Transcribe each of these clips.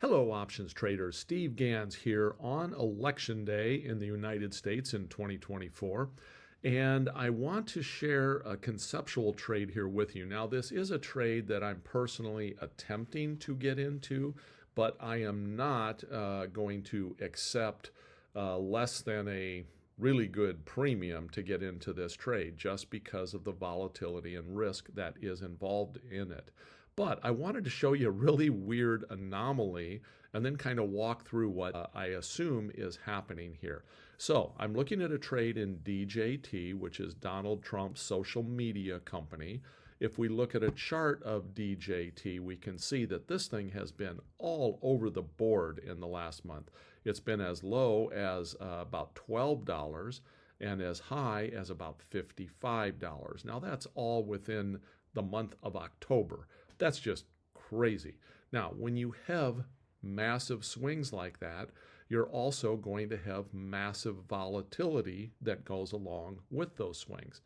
Hello, options traders. Steve Gans here on Election Day in the United States in 2024. And I want to share a conceptual trade here with you. Now, this is a trade that I'm personally attempting to get into, but I am not going to accept less than a really good premium to get into this trade just because of the volatility and risk that is involved in it. But I wanted to show you a really weird anomaly and then kind of walk through what I assume is happening here. So I'm looking at a trade in DJT, which is Donald Trump's social media company. If we look at a chart of DJT, we can see that this thing has been all over the board in the last month. It's been as low as about $12 and as high as about $55. Now that's all within the month of October. That's just crazy. Now, when you have massive swings like that, you're also going to have massive volatility that goes along with those swings.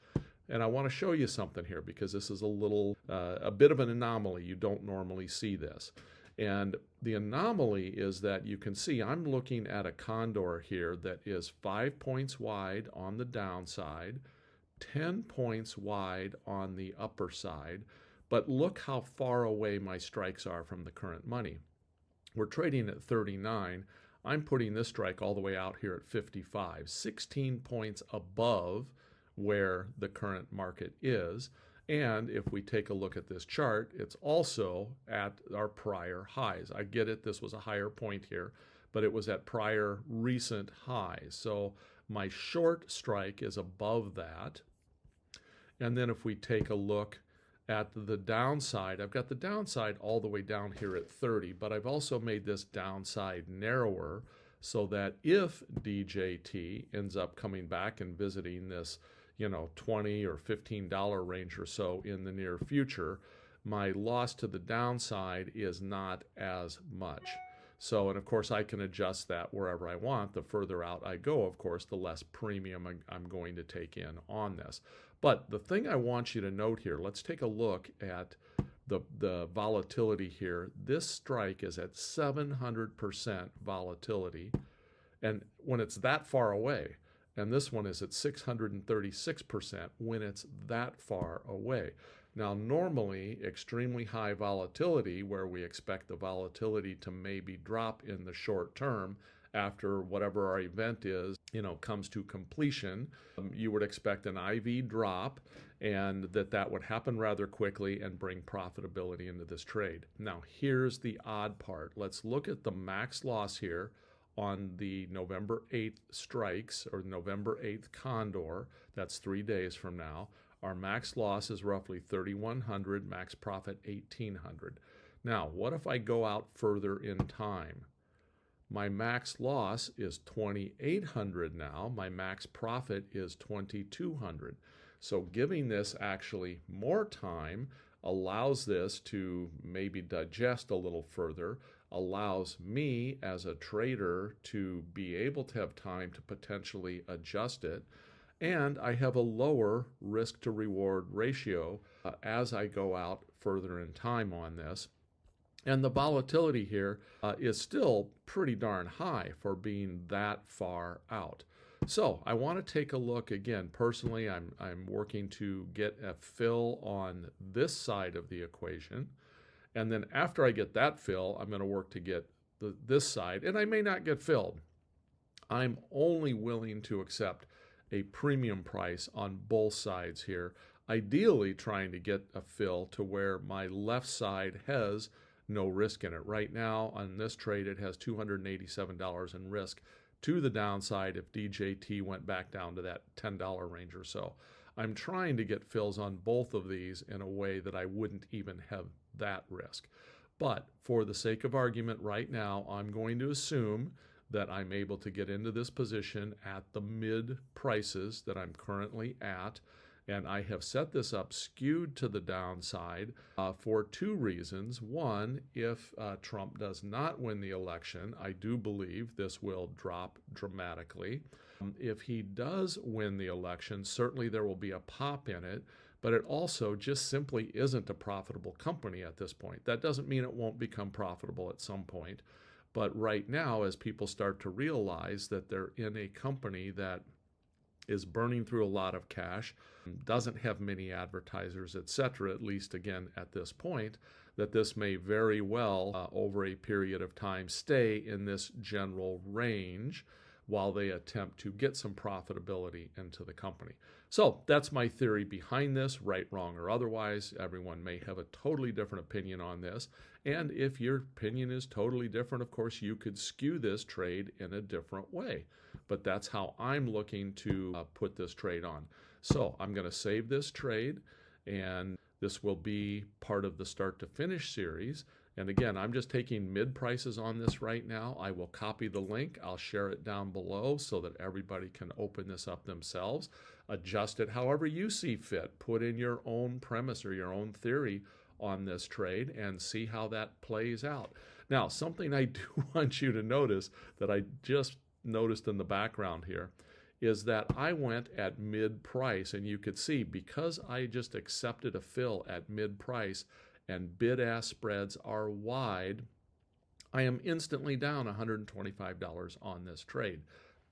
And I want to show you something here because this is a bit of an anomaly. You don't normally see this. And the anomaly is that you can see I'm looking at a condor here that is 5 points wide on the downside, 10 points wide on the upper side. But look how far away my strikes are from the current money. We're trading at 39. I'm putting this strike all the way out here at 55, 16 points above where the current market is. And if we take a look at this chart, it's also at our prior highs. I get it, this was a higher point here, but it was at prior recent highs. So my short strike is above that. And then if we take a look at the downside, I've got the downside all the way down here at 30, but I've also made this downside narrower so that if DJT ends up coming back and visiting this, $20 or $15 range or so in the near future, my loss to the downside is not as much. So, and of course, I can adjust that wherever I want. The further out I go, of course, the less premium I'm going to take in on this. But the thing I want you to note here, let's take a look at the volatility here. This strike is at 700% volatility, and when it's that far away, and this one is at 636% when it's that far away. Now, normally, extremely high volatility, where we expect the volatility to maybe drop in the short term after whatever our event is, comes to completion, you would expect an IV drop and that would happen rather quickly and bring profitability into this trade. Now, here's the odd part. Let's look at the max loss here on the November 8th strikes or November 8th Condor. That's 3 days from now. Our max loss is roughly 3,100, max profit 1,800. Now, what if I go out further in time? My max loss is 2,800 now. My max profit is 2,200. So giving this actually more time allows this to maybe digest a little further, allows me as a trader to be able to have time to potentially adjust it, and I have a lower risk to reward ratio as I go out further in time on this. And the volatility here is still pretty darn high for being that far out. So I want to take a look again. Personally, I'm working to get a fill on this side of the equation. And then after I get that fill, I'm going to work to get this side. And I may not get filled. I'm only willing to accept a premium price on both sides here, ideally trying to get a fill to where my left side has no risk in it. Right now on this trade, it has $287 in risk to the downside if DJT went back down to that $10 range or so. I'm trying to get fills on both of these in a way that I wouldn't even have that risk. But for the sake of argument right now, I'm going to assume that I'm able to get into this position at the mid prices that I'm currently at. And I have set this up skewed to the downside for two reasons. One, if Trump does not win the election, I do believe this will drop dramatically. If he does win the election, certainly there will be a pop in it. but it also just simply isn't a profitable company at this point. That doesn't mean it won't become profitable at some point. But right now, as people start to realize that they're in a company that is burning through a lot of cash, doesn't have many advertisers, etc., at least again at this point, that this may very well, over a period of time, stay in this general range while they attempt to get some profitability into the company. So that's my theory behind this, right, wrong, or otherwise. Everyone may have a totally different opinion on this. And if your opinion is totally different, of course, you could skew this trade in a different way. But that's how I'm looking to put this trade on. So I'm going to save this trade, and this will be part of the start to finish series. And again, I'm just taking mid prices on this right now. I will copy the link. I'll share it down below so that everybody can open this up themselves, adjust it however you see fit, put in your own premise or your own theory on this trade and see how that plays out. Now, something I do want you to notice that I just noticed in the background here is that I went at mid price, and you could see because I just accepted a fill at mid price and bid-ask spreads are wide, I am instantly down $125 on this trade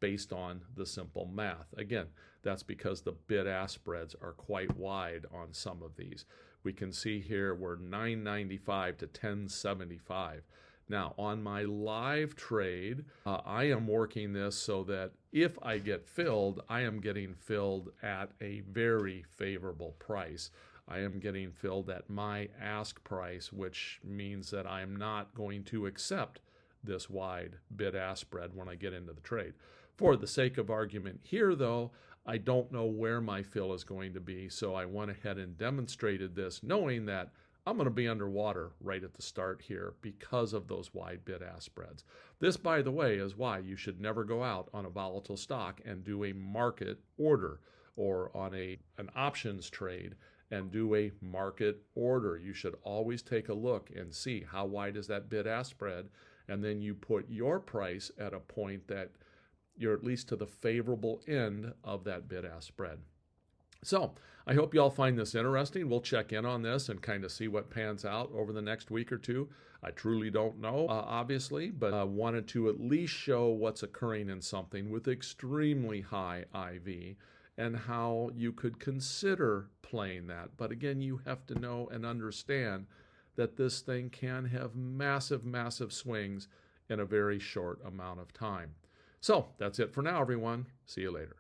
based on the simple math. Again, that's because the bid-ask spreads are quite wide on some of these. We can see here we're $9.95 to $10.75. Now, on my live trade, I am working this so that if I get filled, I am getting filled at a very favorable price. I am getting filled at my ask price, which means that I'm not going to accept this wide bid-ask spread when I get into the trade. For the sake of argument here, though, I don't know where my fill is going to be, so I went ahead and demonstrated this knowing that I'm going to be underwater right at the start here because of those wide bid-ask spreads. This, by the way, is why you should never go out on a volatile stock and do a market order, or on an options trade and do a market order. You should always take a look and see how wide is that bid-ask spread, and then you put your price at a point that you're at least to the favorable end of that bid-ask spread. So I hope you all find this interesting. We'll check in on this and kind of see what pans out over the next week or two. I truly don't know, obviously, but I wanted to at least show what's occurring in something with extremely high IV and how you could consider playing that. But again, you have to know and understand that this thing can have massive, massive swings in a very short amount of time. So that's it for now, everyone. See you later.